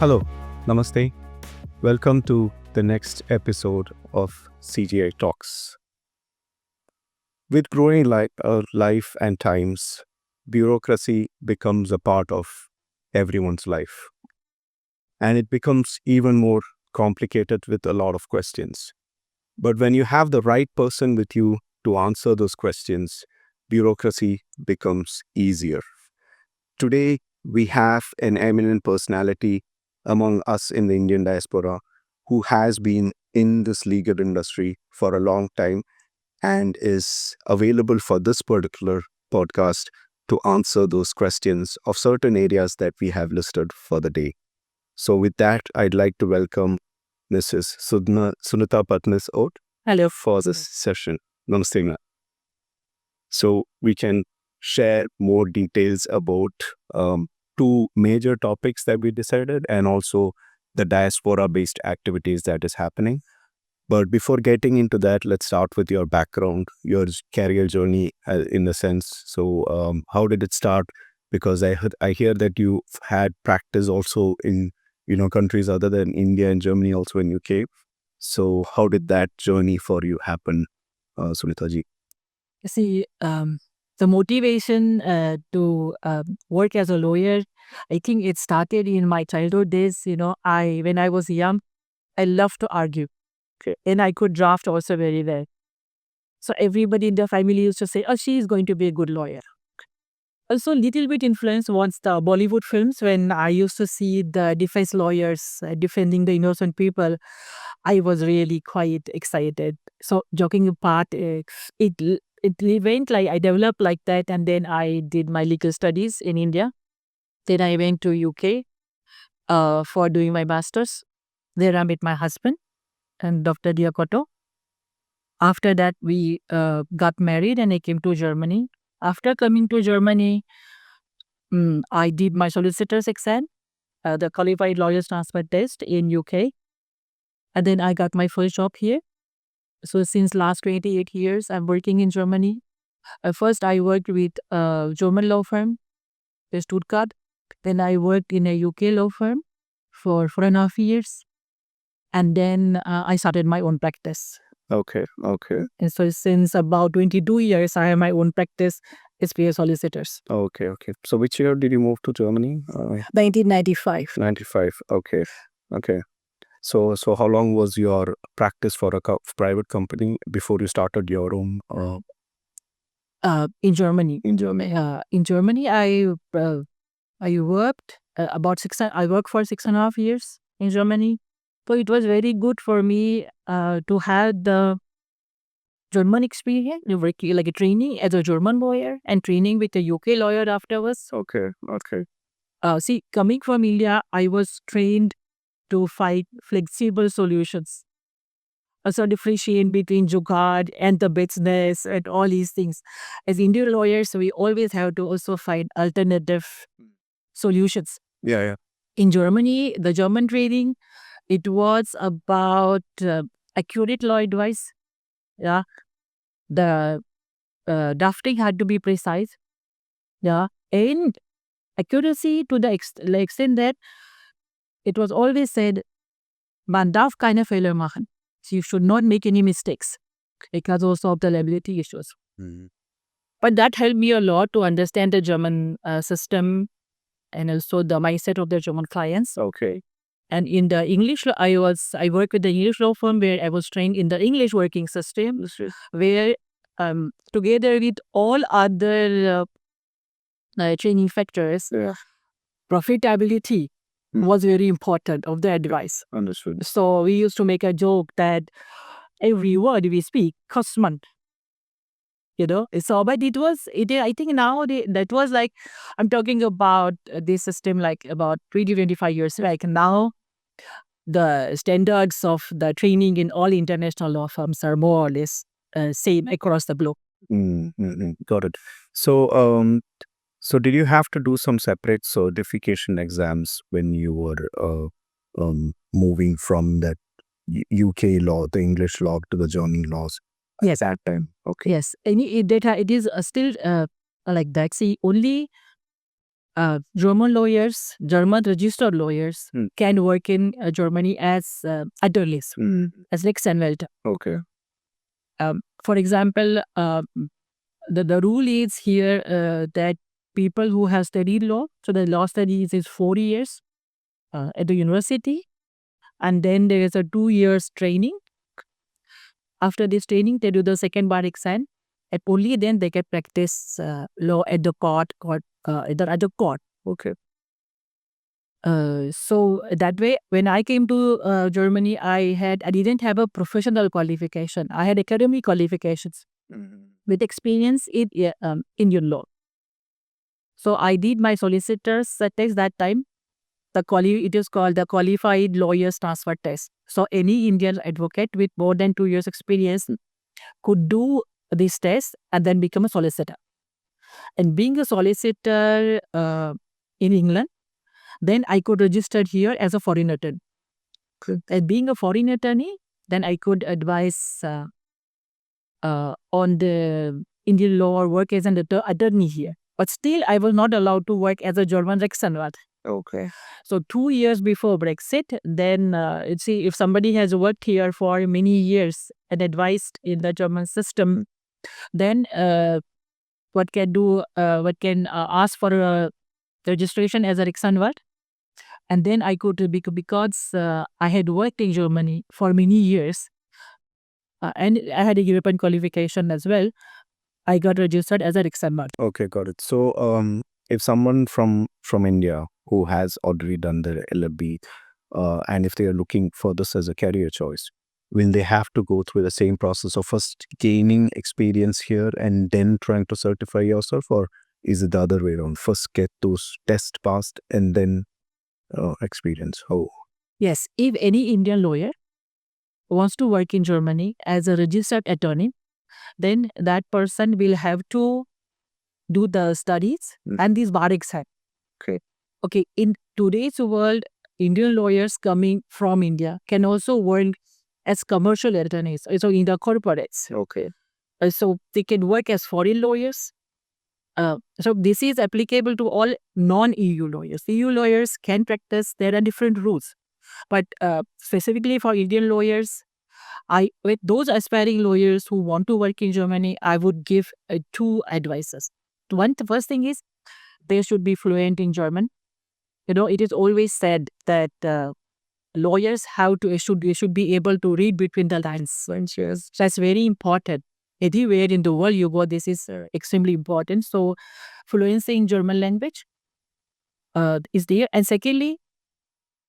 Hello, Namaste. Welcome to the next episode of CGI Talks. With growing life and times, bureaucracy becomes a part of everyone's life. And it becomes even more complicated with a lot of questions. But when you have the right person with you to answer those questions, bureaucracy becomes easier. Today, we have an eminent personality among us in the Indian diaspora who has been in this legal industry for a long time and is available for this particular podcast to answer those questions of certain areas that we have listed for the day. So with that, I'd like to welcome Mrs. Sunita Patnis Ot Hello. for this session. Namaste, ma'am. So we can share more details about two major topics that we decided and also the diaspora-based activities that is happening. But before getting into that, let's start with your background, your career journey in a sense. So how did it start? Because I hear that you had practice also in countries other than India and Germany, also in UK. So how did that journey for you happen, Sunita ji? See, the motivation to work as a lawyer, I think it started in my childhood days. When I was young, I loved to argue. Okay. And I could draft also very well. So everybody in the family used to say, oh, she is going to be a good lawyer. Also, little bit influence once the Bollywood films, when I used to see the defense lawyers defending the innocent people, I was really quite excited. So joking apart, it went like I developed like that, and then I did my legal studies in India. Then I went to UK for doing my masters. There I met my husband and Dr. Diakoto. After that, we got married and I came to Germany. After coming to Germany, I did my solicitor's exam, the qualified lawyer's transfer test in UK. And then I got my first job here. So since last 28 years, I'm working in Germany. First, I worked with a German law firm in Stuttgart. Then I worked in a UK law firm for 4.5 years. And then I started my own practice. Okay. And so since about 22 years, I have my own practice, SPA Solicitors. Okay. So which year did you move to Germany? 1995. 95. Okay. So how long was your practice for a private company before you started your own? In Germany. In Germany. In Germany, I worked I worked for 6.5 years in Germany. So it was very good for me to have the German experience, working like a training as a German lawyer and training with a UK lawyer afterwards. Okay. See, coming from India, I was trained to find flexible solutions. Also differentiate between jugaad and the business and all these things. As Indian lawyers, we always have to also find alternative solutions. Yeah. In Germany, the German training, it was about accurate law advice. Yeah. The drafting had to be precise. Yeah. And accuracy to the extent that it was always said, man darf keine Fehler machen. So you should not make any mistakes because also of the liability issues. Mm-hmm. But that helped me a lot to understand the German system and also the mindset of the German clients. Okay. And in the English, I worked with the English law firm where I was trained in the English working system, where together with all other training factors, profitability was very important of the advice. Understood. So we used to make a joke that every word we speak costs money. So but I think now that was like, I'm talking about this system like about 25 years back. Now the standards of the training in all international law firms are more or less same across the globe. Got it. So did you have to do some separate certification exams when you were moving from that UK law, the English law, to the German laws? Yes. At that time. Okay. Yes, and it is still like that. See, only German lawyers, German registered lawyers can work in Germany as attorneys, as Rechtsanwälte. Okay. For example, the rule is here that people who have studied law, so the law studies is 4 years at the university, and then there is a 2 years training. After this training, they do the second bar exam, and only then they can practice law at the court, at the court. Okay. So that way, when I came to Germany, I didn't have a professional qualification. I had academic qualifications with experience in Indian law. So I did my solicitor's test that time. It is called the Qualified Lawyers Transfer Test. So any Indian advocate with more than 2 years experience could do this test and then become a solicitor. And being a solicitor in England, then I could register here as a foreign attorney. And being a foreign attorney, then I could advise on the Indian law or work as an attorney here. But still, I was not allowed to work as a German Rechtsanwalt. Okay. So 2 years before Brexit, then if somebody has worked here for many years and advised in the German system, then what can ask for a registration as a Rechtsanwalt, and then I could because I had worked in Germany for many years, and I had a European qualification as well. I got registered as a Rechtsanwalt. Okay, got it. So, if someone from India who has already done the LLB, and if they are looking for this as a career choice, will they have to go through the same process of first gaining experience here and then trying to certify yourself, or is it the other way around? First get those tests passed and then experience? Oh, Yes, if any Indian lawyer wants to work in Germany as a registered attorney, then that person will have to do the studies and these bar exam. okay. Okay, in today's world, Indian lawyers coming from India can also work as commercial attorneys, so in the corporates. Okay. So they can work as foreign lawyers. So this is applicable to all non-EU lawyers. EU lawyers can practice, there are different rules. But specifically for Indian lawyers, with those aspiring lawyers who want to work in Germany, I would give 2 advices. The first thing is they should be fluent in German. It is always said that lawyers should be able to read between the lines. So that's very important. Anywhere in the world you go, this is extremely important. So fluency in German language is there. And secondly,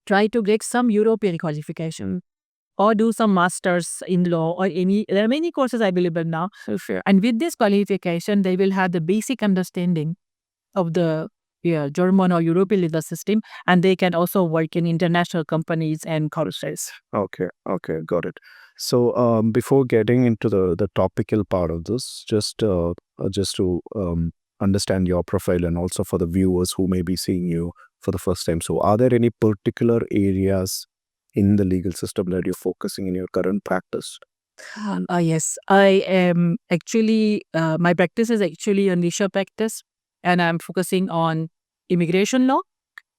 try to get some European qualification or do some masters in law or there are many courses available now. Sure. And with this qualification, they will have the basic understanding of the German or European legal system, and they can also work in international companies and councils. Okay, got it. So, before getting into the topical part of this, just to understand your profile and also for the viewers who may be seeing you for the first time. So, are there any particular areas in the legal system that you're focusing in your current practice? Yes, I am actually, my practice is actually a niche practice, and I'm focusing on immigration law.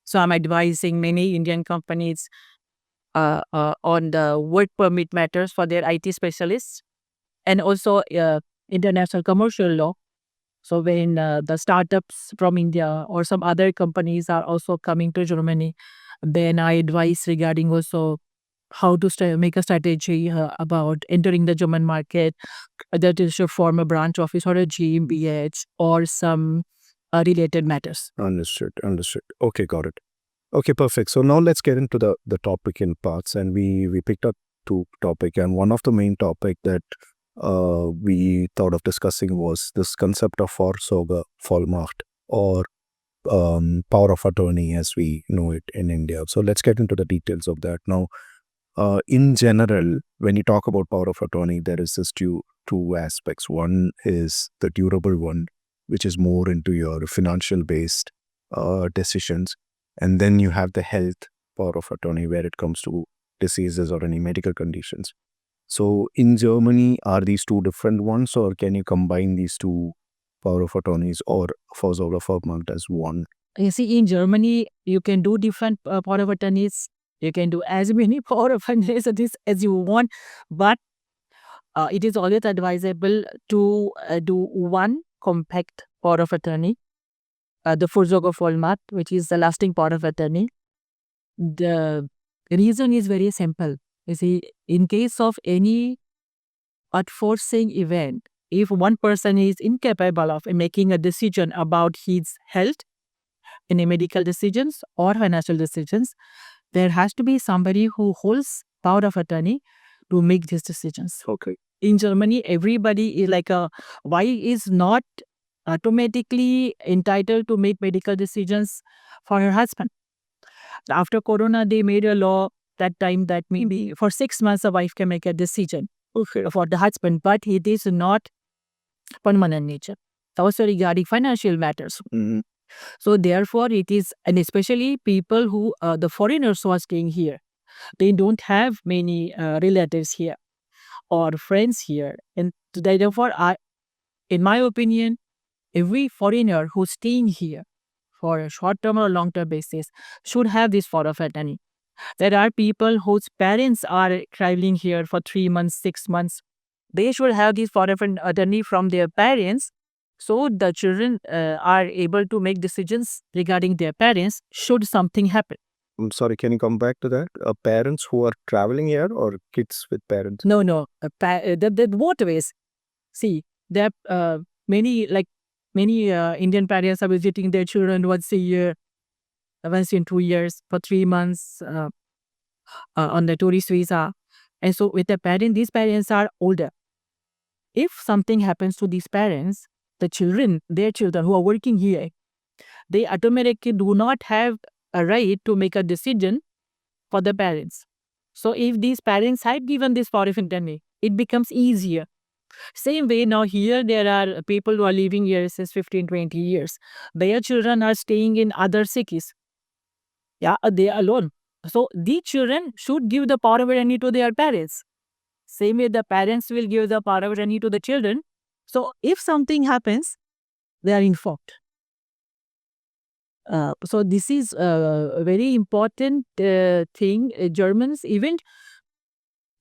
So I'm advising many Indian companies on the work permit matters for their IT specialists, and also international commercial law. So when the startups from India or some other companies are also coming to Germany, then I advise regarding also how to make a strategy about entering the German market, that is to form a branch office or a GmbH or some related matters. Understood. Okay, got it. Okay, perfect. So now let's get into the topic in parts, and we picked up 2 topic, and one of the main topic that we thought of discussing was this concept of Vorsorge, Vollmacht, or power of attorney as we know it in India. So let's get into the details of that. Now, in general, when you talk about power of attorney, there is this two aspects. One is the durable one, which is more into your financial based decisions. And then you have the health power of attorney where it comes to diseases or any medical conditions. So in Germany, are these 2 different ones, or can you combine these 2 power of attorneys or Vorsorge, Vollmacht as one? You see, in Germany, you can do different power of attorneys. You can do as many power of attorneys as you want, but it is always advisable to do one compact power of attorney, the Vorsorgevollmacht, which is the lasting power of attorney. The reason is very simple. You see, in case of any unforeseen event, if one person is incapable of making a decision about his health, any medical decisions or financial decisions, there has to be somebody who holds power of attorney to make these decisions. Okay. In Germany, everybody is like why is not automatically entitled to make medical decisions for her husband. After Corona, they made a law that time that maybe for 6 months a wife can make a decision for the husband, but it is not permanent nature. Also regarding financial matters. Mhm. So therefore, it is, and especially people who the foreigners who are staying here, they don't have many relatives here or friends here, and therefore, in my opinion, every foreigner who's staying here for a short-term or long-term basis should have this power of attorney. There are people whose parents are traveling here for 3 months, 6 months. They should have this power of attorney from their parents, so the children are able to make decisions regarding their parents should something happen. I'm sorry, can you come back to that? Parents who are traveling here or kids with parents? No, the both ways. See, there are many Indian parents are visiting their children once a year, once in 2 years, for 3 months on the tourist visa. And so with the parent, these parents are older. If something happens to these parents, their children who are working here, they automatically do not have a right to make a decision for the parents. So if these parents had given this power of attorney, it becomes easier. Same way now here there are people who are living here since 15, 20 years. Their children are staying in other cities. Yeah, they are alone. So these children should give the power of attorney to their parents. Same way the parents will give the power of attorney to the children. So if something happens, they are informed. So this is a very important thing. Germans, even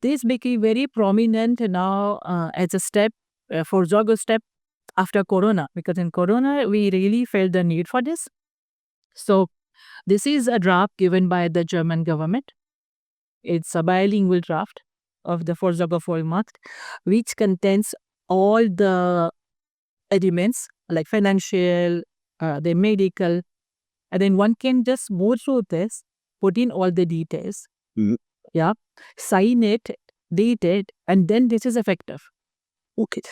this became very prominent now as a step for Zogo step after Corona, because in Corona we really felt the need for this. So this is a draft given by the German government. It's a bilingual draft of the Vorsorgevollmacht, which contains all the elements like financial, the medical, and then one can just go through this, put in all the details, Mhm. yeah, sign it, date it, and then this is effective. Okay.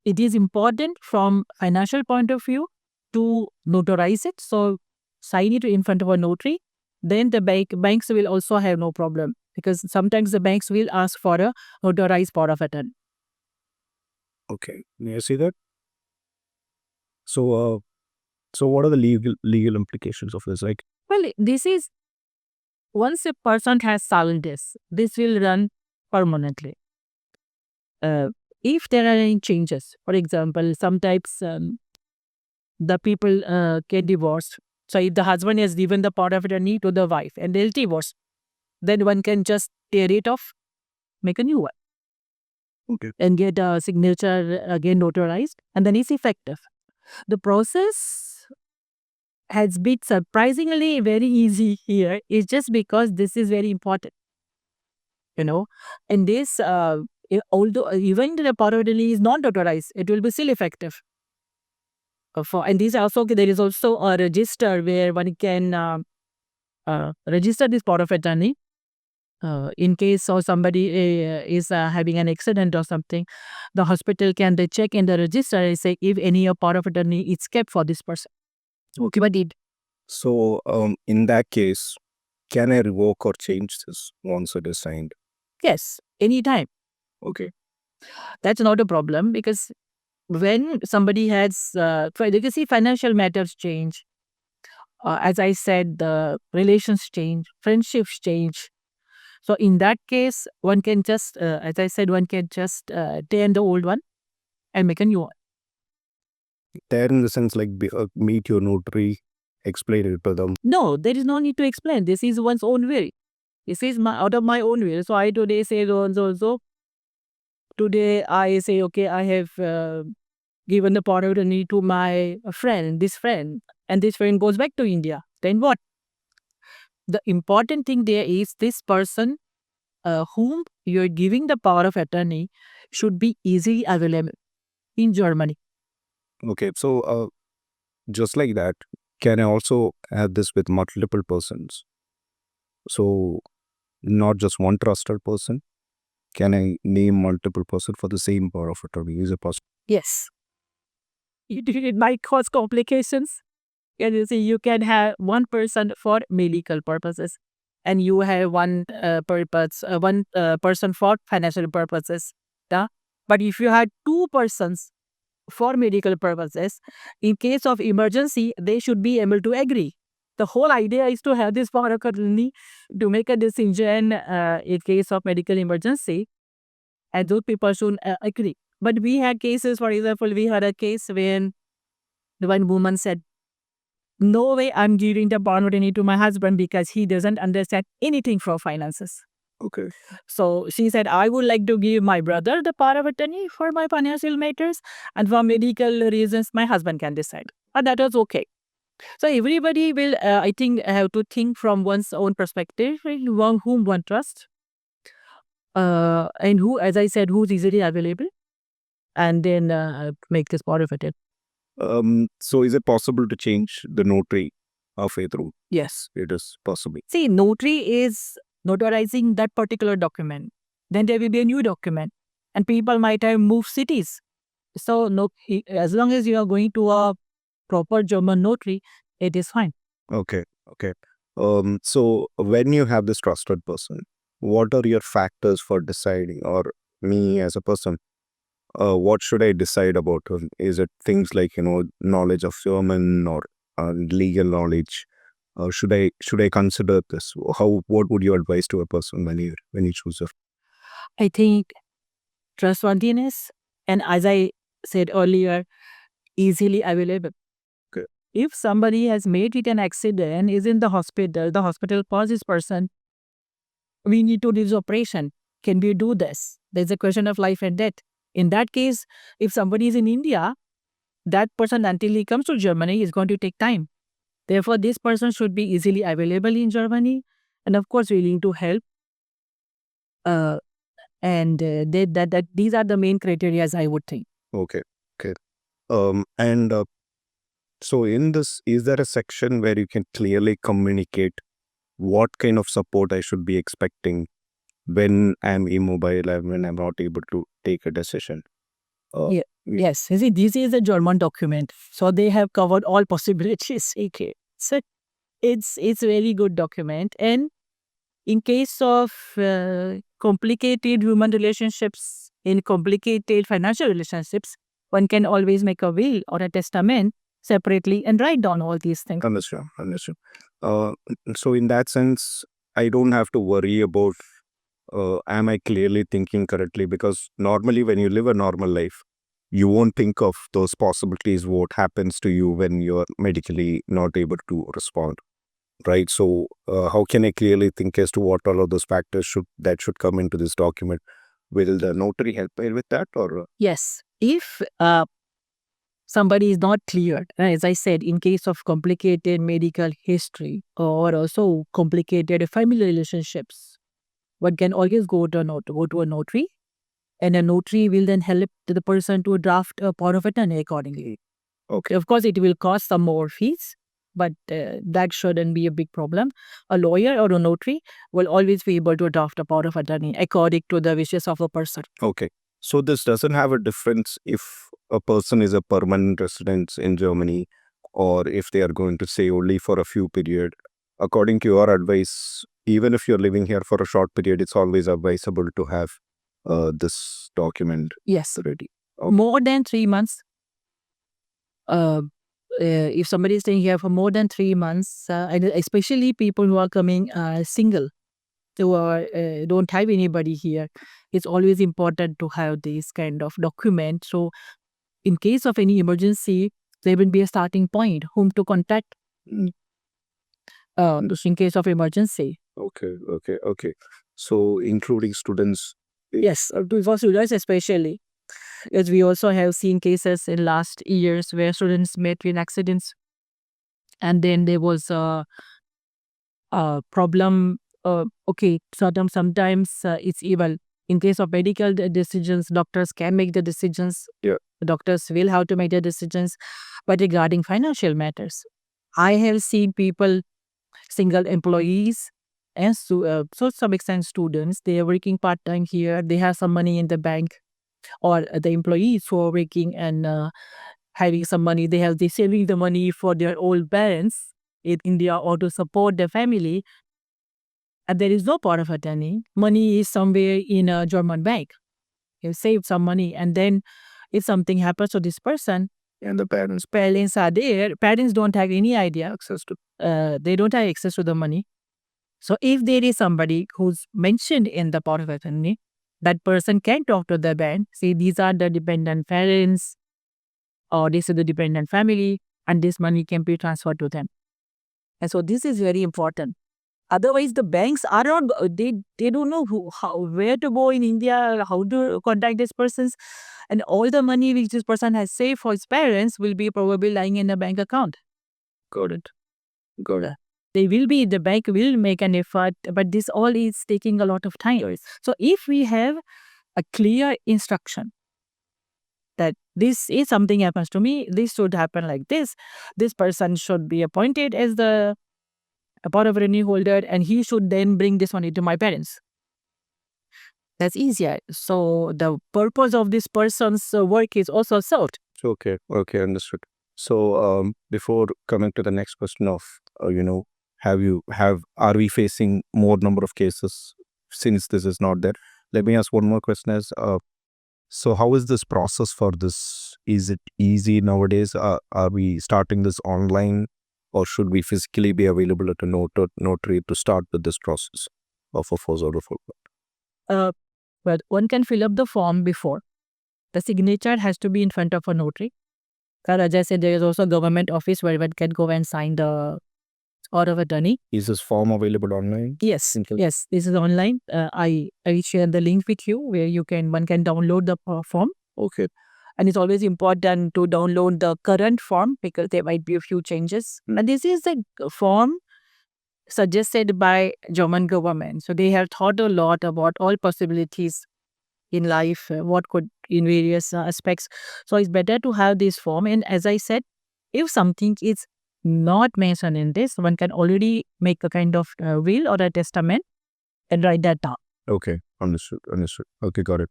It is important from financial point of view to notarize it. So sign it in front of a notary. Then the banks will also have no problem, because sometimes the banks will ask for a notarized power of attorney. Okay. May I see that? So what are the legal implications of this? Like, Well, this is, once a person has signed this will run permanently. If there are any changes, for example, sometimes the people get divorced. So if the husband has given the power of attorney to the wife and they'll divorce, then one can just tear it off, make a new one, okay. and get a signature again notarized, and then it's effective. The process has been surprisingly very easy here. It's just because this is very important, and this, although even the power of attorney is not notarized, it will be still effective. And these also, there is also a register where one can register this power of attorney in case or somebody is having an accident or something. The hospital can they check in the register and say if any power of attorney is kept for this person. Okay, but it, So in that case, can I revoke or change this once it is signed? yes, anytime. Okay. That's not a problem, because when somebody has, you can see financial matters change. As I said, the relations change, friendships change. So in that case, one can just, as I said, one can just tear the old one and make a new one. there in the sense like meet your notary, explain it to them. No, there is no need to explain. This is one's own will. This is out of my own will. So I today say so. Today I say, okay, I have given the power of attorney to my friend, and this friend goes back to India. Then what? The important thing there is this person whom you're giving the power of attorney should be easily available in Germany. Okay, so just like that, can I also have this with multiple persons? So not just one trusted person. Can I name multiple person for the same power of attorney? Is it possible? Yes. It might cause complications. And you see, you can have one person for medical purposes, and you have one person for financial purposes. Yeah? But if you had two persons for medical purposes, in case of emergency, they should be able to agree. The whole idea is to have this power of attorney to make a decision in case of medical emergency, and those people should agree. But we had cases, for example, we had a case when the one woman said, no way I'm giving the power of attorney to my husband because he doesn't understand anything from finances. Okay. So she said, I would like to give my brother the power of attorney for my financial matters, and for medical reasons, my husband can decide. And that was okay. So everybody will, I think, have to think from one's own perspective, whom one trusts, and who, as I said, who's easily available, and then make this power of attorney. So is it possible to change the notary halfway through? Yes. It is possible. See, notary is notarizing that particular document. Then there will be a new document, and people might have moved cities. So no, as long as you are going to a proper German notary, it is fine. Okay. Okay. So when you have this trusted person, what are your factors for deciding, or me as a person, what should I decide about her? Is it things like, knowledge of German or legal knowledge? Should I consider this? What would you advise to a person when you choose her? I think trustworthiness, and as I said earlier, easily available. Okay. If somebody has made it an accident, is in the hospital calls this person, we need to do this operation. Can we do this? There's a question of life and death. In that case, if somebody is in India, that person, until he comes to Germany, is going to take time. Therefore, this person should be easily available in Germany, and of course willing to help. That these are the main criteria, I would think. Okay. Okay. And so in this, is there a section where you can clearly communicate what kind of support I should be expecting when I'm immobile and when I'm not able to take a decision? Yes, you see, this is a German document, so they have covered all possibilities. Okay, so it's a very good document, and in case of complicated human relationships, in complicated financial relationships, one can always make a will or a testament separately and write down all these things. Understood. So in that sense, I don't have to worry about am I clearly thinking correctly? Because normally when you live a normal life, you won't think of those possibilities, what happens to you when you're medically not able to respond, right? So how can I clearly think as to what all of those factors should come into this document? Will the notary help me with that, or? Yes, if somebody is not cleared, as I said, in case of complicated medical history or also complicated family relationships, one can always go to a notary, and a notary will then help the person to draft a power of attorney accordingly. Okay. Of course, it will cost some more fees, but that shouldn't be a big problem. A lawyer or a notary will always be able to draft a power of attorney according to the wishes of a person. Okay. So this doesn't have a difference if a person is a permanent resident in Germany or if they are going to stay only for a few period. According to your advice, even if you're living here for a short period, it's always advisable to have this document Yes, ready. more than 3 months. If somebody is staying here for more than 3 months, and especially people who are coming single, who don't have anybody here, it's always important to have this kind of document. So in case of any emergency, There will be a starting point, whom to contact Mm. in case of emergency. Okay. So including students. Yes, for students especially. As we also have seen cases in last years where students met with accidents, and then there was a problem. Okay, sometimes it's evil. In case of medical decisions, doctors can make the decisions. Yeah. Doctors will have to make the decisions. But regarding financial matters, I have seen people, single employees, and so some extent students, they are working part time here. They have some money in the bank, or the employees who are working and having some money. They saving the money for their old parents in India or to support their family. And there is no power of attorney. Money is somewhere in a German bank. You save some money, and then if something happens to this person, And the parents. parents are there. Parents don't have any idea. Access to. They don't have access to the money. So if there is somebody who's mentioned in the power of attorney, that person can talk to the bank. See, these are the dependent parents, or this is the dependent family, and this money can be transferred to them. And so this is very important. Otherwise, the banks are not, they don't know where to go in India, how to contact these persons. And all the money which this person has saved for his parents will be probably lying in a bank account. Got it. The bank will make an effort, but this all is taking a lot of time. Right. So if we have a clear instruction that this is something happens to me, this should happen like this person should be appointed as a power of attorney holder, and he should then bring this money to my parents. That's easier. So the purpose of this person's work is also served. Okay, understood. So before coming to the next question of are we facing more number of cases since this is not there? Let me ask one more question as so how is this process for this? Is it easy nowadays? Are we starting this online, or should we physically be available at a notary to start with this process of a force order for But one can fill up the form before. The signature has to be in front of a notary. As I said, there is also a government office where one can go and sign the order of attorney. Is this form available online? Yes, yes, this is online. I share the link with you where one can download the form. Okay. And it's always important to download the current form because there might be a few changes. And this is the form suggested by German government. So they have thought a lot about all possibilities in life, what could in various aspects. So it's better to have this form. And as I said, if something is not mentioned in this, one can already make a kind of will or a testament and write that down. Okay, understood. Okay, got it.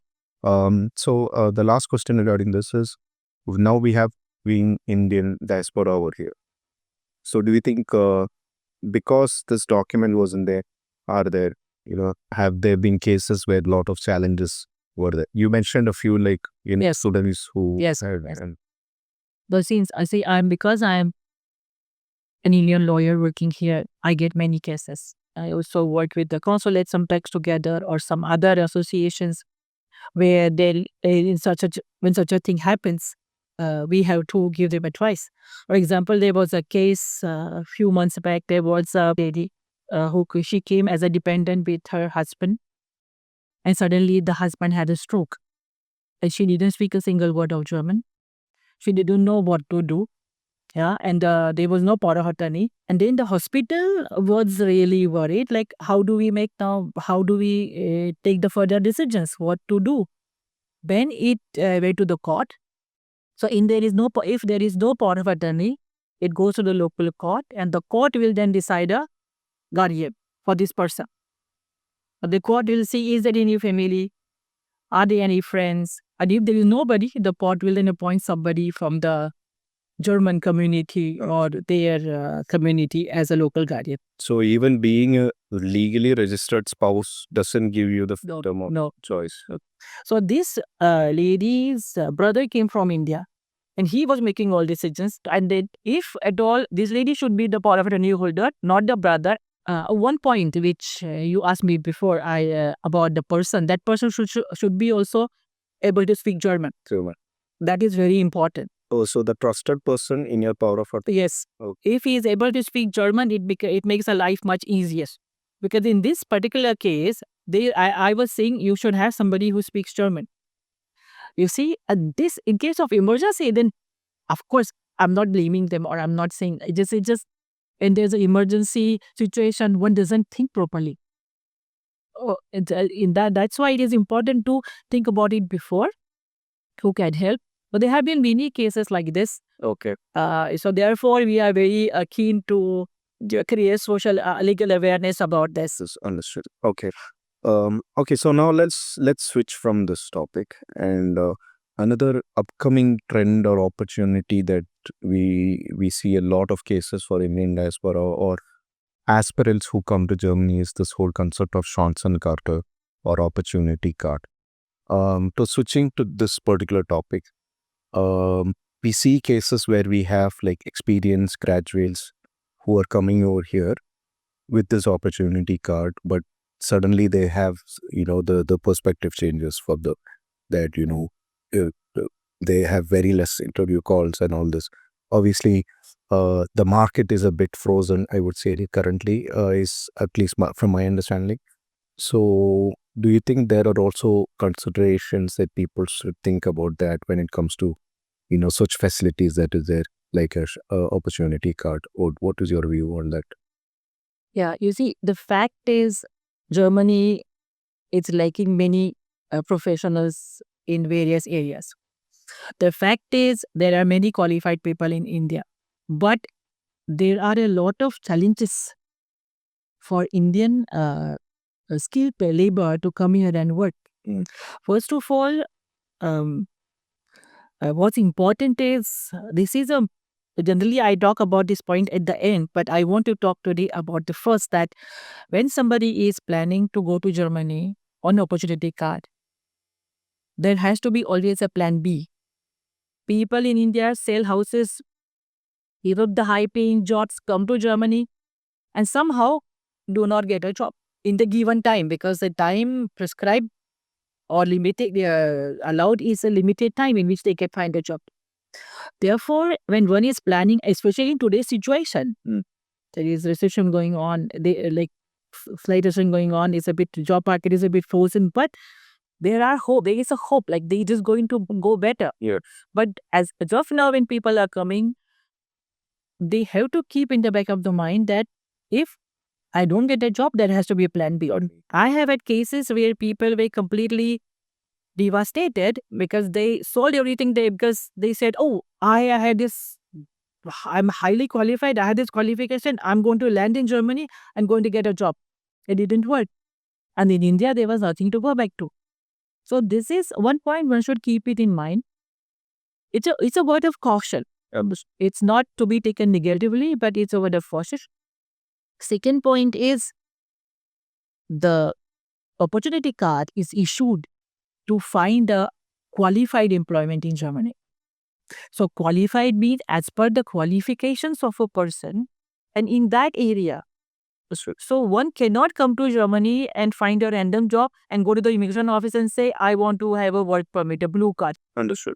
So the last question regarding this is, now we have being Indian diaspora over here. So do you think because this document wasn't there, have there been cases where a lot of challenges were there? You mentioned a few, like Yes. students who Yes. had, Yes. and But since because I'm an Indian lawyer working here, I get many cases. I also work with the consulate sometimes together or some other associations where when such a thing happens, we have to give them advice. For example, there was a case a few months back. There was a lady she came as a dependent with her husband, and suddenly the husband had a stroke, and she didn't speak a single word of German. She didn't know what to do. Yeah, and there was no power of attorney. And then the hospital was really worried, like, how do we take the further decisions, what to do? When it went to the court, so if there is no power of attorney, it goes to the local court, and the court will then decide a guardian for this person. The court will see, is there any family? Are there any friends? And if there is nobody, the court will then appoint somebody from the German community or their community as a local guardian. so even being a legally registered spouse doesn't give you the freedom of No. choice. So this lady's brother came from India, and he was making all decisions. And then, if at all, this lady should be the power of attorney holder, not the brother. One point which you asked me before, about the person. That person should be also able to speak German. German. That is very important. Oh, so the trusted person in your power of attorney. Yes. Okay. If he is able to speak German, it makes a life much easier. Because in this particular case, I was saying you should have somebody who speaks German. You see, this in case of emergency, then of course I'm not blaming them or I'm not saying it just when there's an emergency situation, one doesn't think properly. Oh, in that's why it is important to think about it before who can help. But there have been many cases like this. Okay. So therefore, we are very keen to create social legal awareness about this. This is understood. Okay. Okay. So now let's switch from this topic and another upcoming trend or opportunity that we see a lot of cases for Indian diaspora or aspirants who come to Germany is this whole concept of Chancenkarte or opportunity card. To switching to this particular topic, we see cases where we have like experienced graduates who are coming over here with this opportunity card, but suddenly they have the perspective changes for that uh, uh, they have very less interview calls and all this. Obviously, the market is a bit frozen, I would say currently, is at least from my understanding. So do you think there are also considerations that people should think about that when it comes to such facilities that is there, like a opportunity card? Or what is your view on that? Yeah, you see, the fact is, Germany is lacking many professionals in various areas. The fact is, there are many qualified people in India, but there are a lot of challenges for Indian skilled labor to come here and work. First of all, um, what's important is this is a generally I talk about this point at the end, but I want to talk today about the first that when somebody is planning to go to Germany on opportunity card, there has to be always a plan B. People in India sell houses, give up the high paying jobs, come to Germany, and somehow do not get a job in the given time because the time prescribed or limited, they are allowed is a limited time in which they can find a job. Therefore, when one is planning, especially in today's situation, there is recession going on, slight recession going on, is a bit, job market is a bit frozen, but there is a hope, like they just going to go better. Yeah. But as of now, when people are coming, they have to keep in the back of the mind that if I don't get a job, there has to be a plan B. I have had cases where people were completely devastated because they sold everything because they said, oh, I had this, I'm highly qualified, I had this qualification, I'm going to land in Germany, I'm going to get a job. It didn't work. And in India, there was nothing to go back to. So this is one point one should keep it in mind. It's a word of caution. It's not to be taken negatively, but it's a word of caution. Second point is the opportunity card is issued to find a qualified employment in Germany. So qualified means as per the qualifications of a person and in that area. So one cannot come to Germany and find a random job and go to the immigration office and say, I want to have a work permit, a blue card. Understood.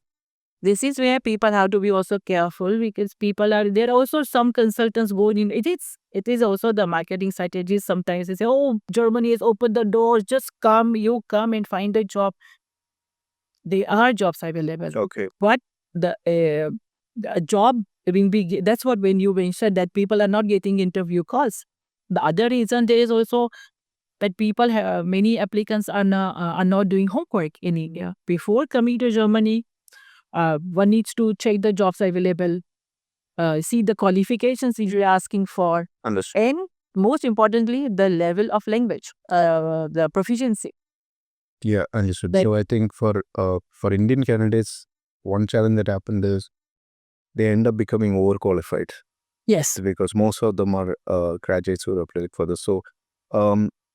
This is where people have to be also careful because there are also some consultants going in. It is also the marketing strategies. Sometimes they say, oh, Germany has opened the doors, just come, you come and find a job. There are jobs available. Okay. But the job, that's what when you mentioned that people are not getting interview calls. The other reason there is also that many applicants are not doing homework in India. Before coming to Germany, one needs to check the jobs available, see the qualifications you're asking for, Understood. and most importantly, the level of language, the proficiency. Yeah, understood. So I think for Indian candidates, one challenge that happened is they end up becoming overqualified. Yes. Because most of them are graduates who are applying for this. So,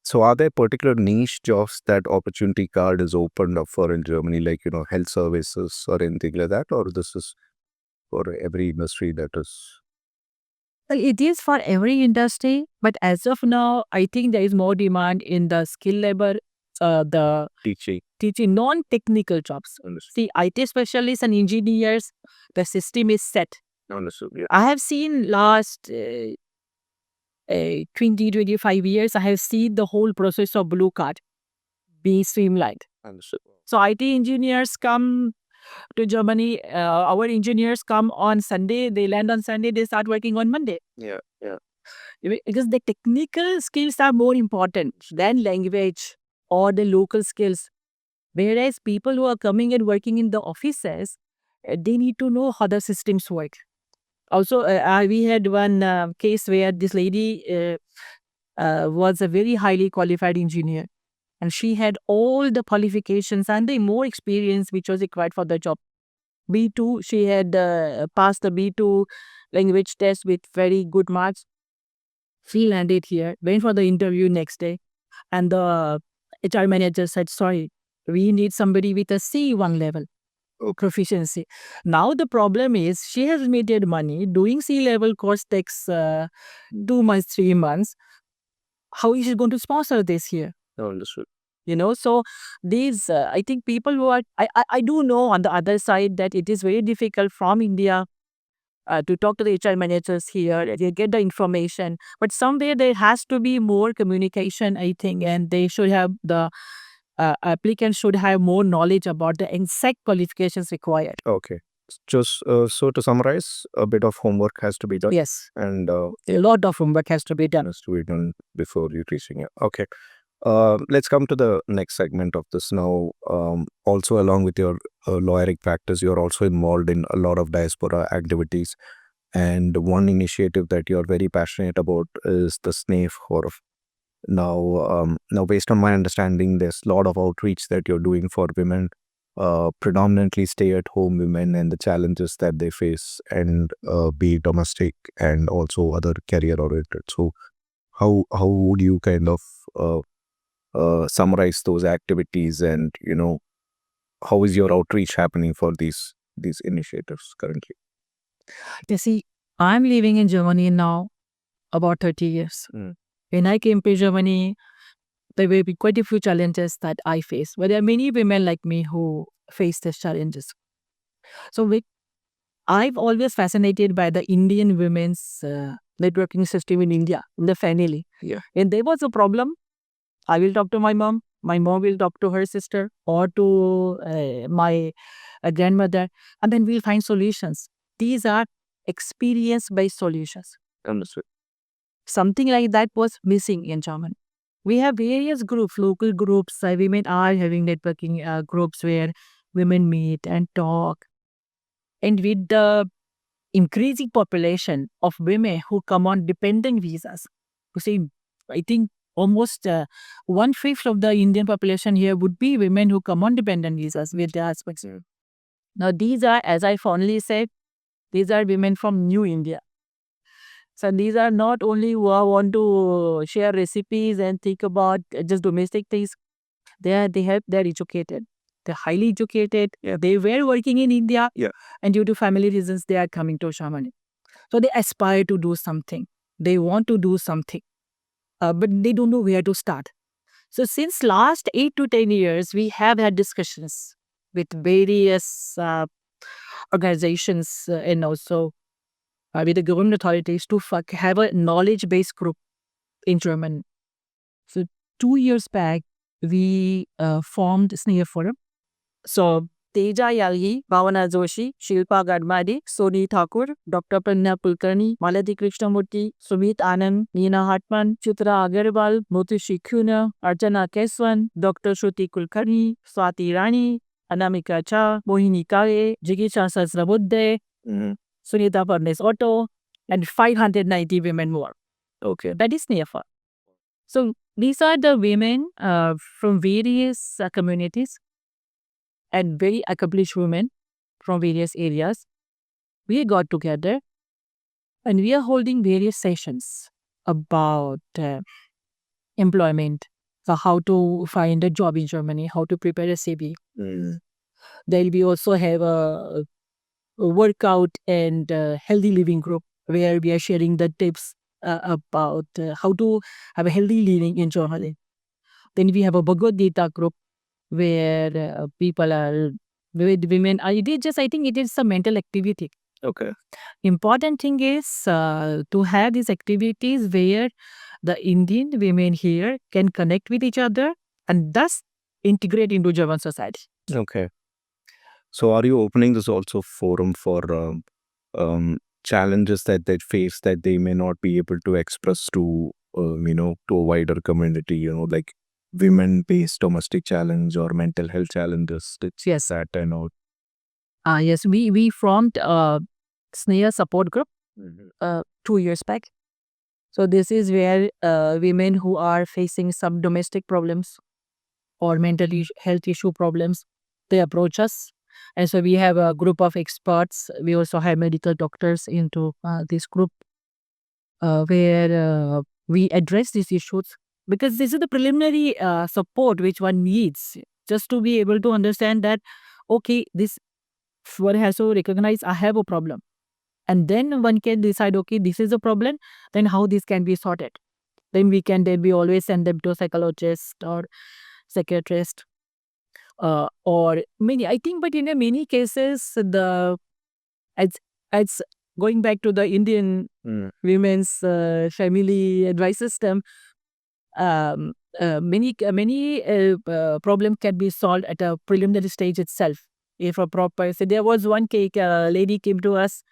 so are there particular niche jobs that opportunity card is opened up for in Germany, like health services or anything like that, or this is for every industry that is Well, it is for every industry, but as of now, I think there is more demand in the skill labor, the teaching? teaching non-technical jobs. Understood. See, IT specialists and engineers, the system is set. Understood. Yeah. I have seen last 20, 25 years, I have seen the whole process of blue card being streamlined. Understood. So IT engineers come to Germany. Our engineers come on Sunday. They land on Sunday. They start working on Monday. Yeah. Yeah. Because the technical skills are more important than language or the local skills. Whereas people who are coming and working in the offices, they need to know how the systems work. Also, we had one case where this lady was a very highly qualified engineer, and she had all the qualifications and the more experience which was required for the job. B2, she had passed the B2 language test with very good marks. She landed here, went for the interview next day, and the HR manager said, sorry, we need somebody with a C1 level proficiency. Now the problem is she has made money. Doing C-level course takes 2 months, 3 months. How is she going to sponsor this here? Understood. So these, I think people who are, I do know on the other side that it is very difficult from India to talk to the HR managers here, they get the information. But somewhere there has to be more communication, I think, and they should have the applicants should have more knowledge about the exact qualifications required. Okay. Just so to summarize, a bit of homework has to be done. Yes, And a lot of homework has to be done. has to be done before you reaching it. Okay. Let's come to the next segment of this now. Also, along with your lawyering practice, you're also involved in a lot of diaspora activities. And one initiative that you're very passionate about is the SNAFE Forum. Now, based on my understanding, there's a lot of outreach that you're doing for women, predominantly stay-at-home women, and the challenges that they face, and be domestic and also other career-oriented. So, how would you kind of summarize those activities, and how is your outreach happening for these initiatives currently? You see, I'm living in Germany now about 30 years. When I came to Germany, there will be quite a few challenges that I face. But there are many women like me who face these challenges. So I'm always fascinated by the Indian women's networking system in India, in the family. Yeah. When there was a problem, I will talk to my mom will talk to her sister or to my grandmother, and then we'll find solutions. These are experience-based solutions. Understood. Something like that was missing in Germany. We have various groups, local groups. Women are having networking groups where women meet and talk. And with the increasing population of women who come on dependent visas, you see, I think almost 1/5 of the Indian population here would be women who come on dependent visas with their husbands. Now, these are, as I fondly said, these are women from New India. So these are not only who want to share recipes and think about just domestic things. They're educated. They're highly educated. They were working in India. Yeah. And due to family reasons, they are coming to Germany. So they aspire to do something. They want to do something. But they don't know where to start. So since last 8 to 10 years, we have had discussions with various organizations and also with the government authorities to have a knowledge-based group in Germany. So 2 years back, we formed SNAFE Forum. So Teja Yagi, Bhavana Joshi, Shilpa Gadmadi, Soni Thakur, Dr. Pranna Kulkarni, Malati Krishnamurti, Sumit Anand, Neena Hartman, Chitra Agarwal, Motushi Kuna, Archana Keswan, Dr. Shruti Kulkarni, Swati Rani, Anamika Cha, Mohini Kare, Jigisha Sasrabuddhe, Sunita Parnes Otto, and 590 women more. Okay. That is SNAFE. So these are the women from various communities and very accomplished women from various areas. We got together and we are holding various sessions about employment, so how to find a job in Germany, how to prepare a CV. Then we also have a workout and healthy living group where we are sharing the tips about how to have a healthy living in Germany. Then we have a Bhagavad Gita group where people are with women. I think it is a mental activity. Okay. Important thing is to have these activities where the Indian women here can connect with each other and thus integrate into German society. Okay. So are you opening this also forum for challenges that they face that they may not be able to express to to a wider community, like women-based domestic challenge or mental health challenges? It's Yes. that I know. Yes, we formed a SNEA support group Mhm. 2 years back. So this is where women who are facing some domestic problems or mental health issue problems, they approach us. And so we have a group of experts. We also have medical doctors into this group where we address these issues, because this is the preliminary support which one needs just to be able to understand that, okay, this one has to recognize I have a problem. And then one can decide, okay, this is a problem, then how this can be sorted. Then we always send them to a psychologist or psychiatrist or many, I think, but in a many cases, as, as going back to the Indian Mm. women's family advice system, many problem can be solved at a preliminary stage itself. If a proper, so there was one lady came to us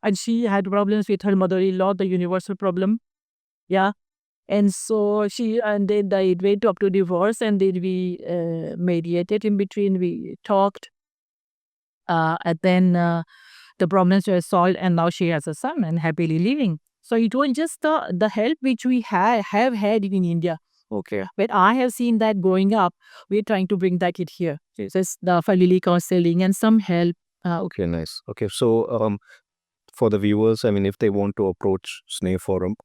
and she had problems with her mother-in-law, the universal problem. Yeah. And so and then it went up to divorce, and then we mediated in between, we talked, and then the problems were solved, and now she has a son and happily living. So it was just the help which we have had in India. Okay. But I have seen that growing up, we're trying to bring that it here. Just the family counseling and some help. Okay, nice. Okay, so for the viewers, I mean, if they want to approach SNE Forum,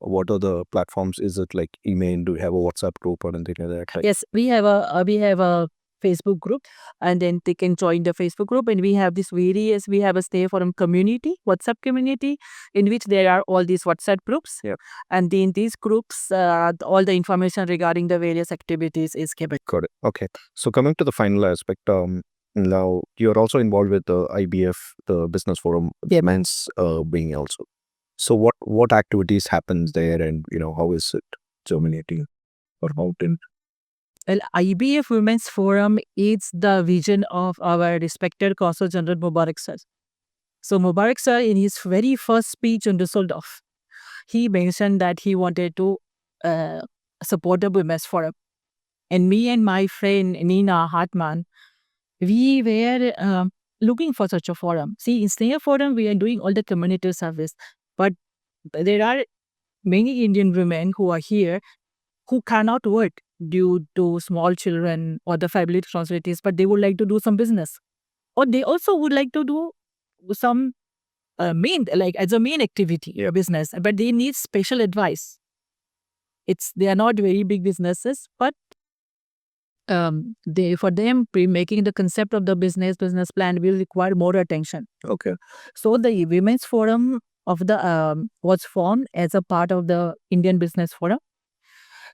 what are the platforms? Is it like email? Do you have a WhatsApp group or anything like that? Like, Yes, we have a Facebook group, and then they can join the Facebook group. And we have we have a Stay Forum community, WhatsApp community, in which there are all these WhatsApp groups. Yeah. And in these groups, all the information regarding the various activities is kept. got it. Okay. So coming to the final aspect, now you're also involved with the IBF, the Business Forum, Yep. men's being also. So what activities happens there, and how is it germinating or how did? Well, IBF Women's Forum is the vision of our respected Consul General Mubarak sir. So Mubarak sir, in his very first speech on Dusseldorf, he mentioned that he wanted to uh, support the Women's Forum. And me and my friend Nina Hartman, we were looking for such a forum. See, in Sneha Forum, we are doing all the community service, but there are many Indian women who are here who cannot work due to small children or the family responsibilities, but they would like to do some business, or they also would like to do some as a main activity or business, but they need special advice. They are not very big businesses, but they for them making the concept of the business plan will require more attention. Okay. So the Women's Forum of the was formed as a part of the Indian Business Forum.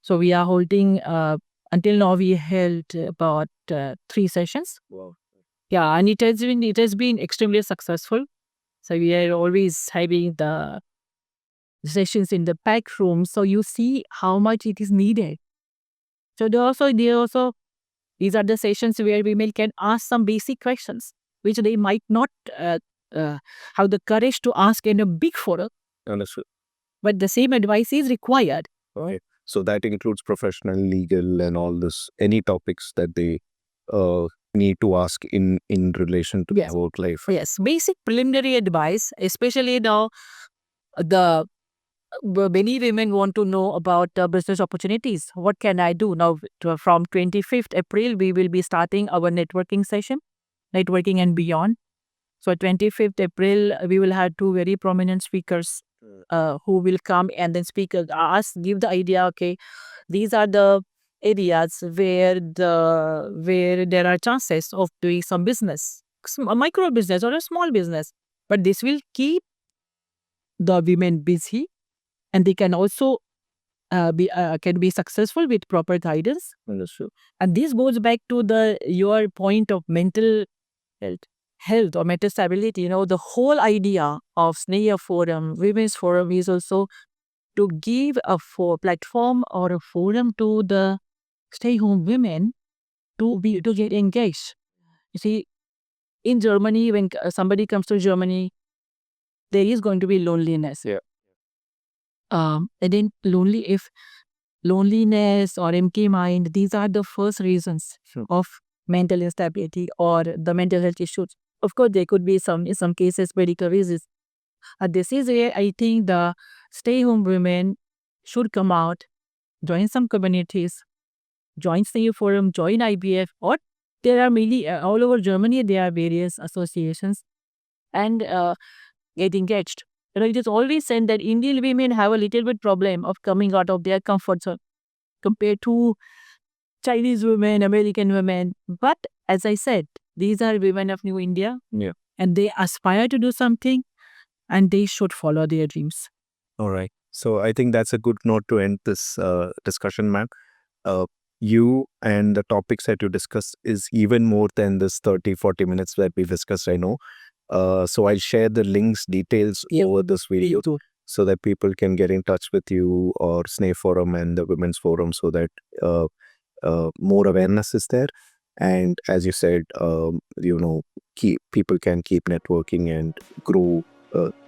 So we are holding until now we held about 3 sessions. Wow. Yeah, and it has been extremely successful. So we are always having the sessions in the packed room, so you see how much it is needed. So these are the sessions where women can ask some basic questions which they might not have the courage to ask in a big forum, Understood. but the same advice is required. Right. So that includes professional, legal, and all this. Any topics that they need to ask in relation to Yes. their work life. Yes, basic preliminary advice, especially now the many women want to know about business opportunities. What can I do now? From 25th April, we will be starting our networking session, networking and beyond. So 25th April, we will have 2 very prominent speakers who will come and then speak, give the idea, okay, these are the areas where there are chances of doing some business, a micro business or a small business. But this will keep the women busy, and they can also can be successful with proper guidance. Understood. And this goes back to your point of mental health or mental stability. You know, the whole idea of Sneha Forum, Women's Forum, is also to give a platform or a forum to the stay-home women to get engaged. You see, in Germany, when somebody comes to Germany, there is going to be loneliness. Yeah. And then loneliness or empty mind, these are the first reasons Sure. of mental instability or the mental health issues. Of course, there could be in some cases medical reasons. This is where I think the stay-home women should come out, join some communities, join Sneha Forum, join IBF, or there are many all over Germany. There are various associations, and get engaged. You know, it is always said that Indian women have a little bit problem of coming out of their comfort zone compared to Chinese women, American women. But as I said, these are women of New India. Yeah. And they aspire to do something, and they should follow their dreams. All right. So I think that's a good note to end this discussion, ma'am. You and the topics that you discussed is even more than this 30-40 minutes that we've discussed, I know. So I'll share the links, details over this video so that people can get in touch with you or Sneha Forum and the Women's Forum so that more awareness is there. And as you said, people can keep networking and grow.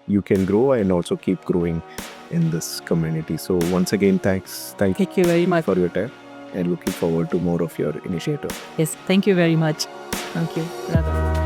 You can grow and also keep growing in this community. So once again, thanks. Thank you very much for your time and looking forward to more of your initiative. Yes, thank you very much. Thank you.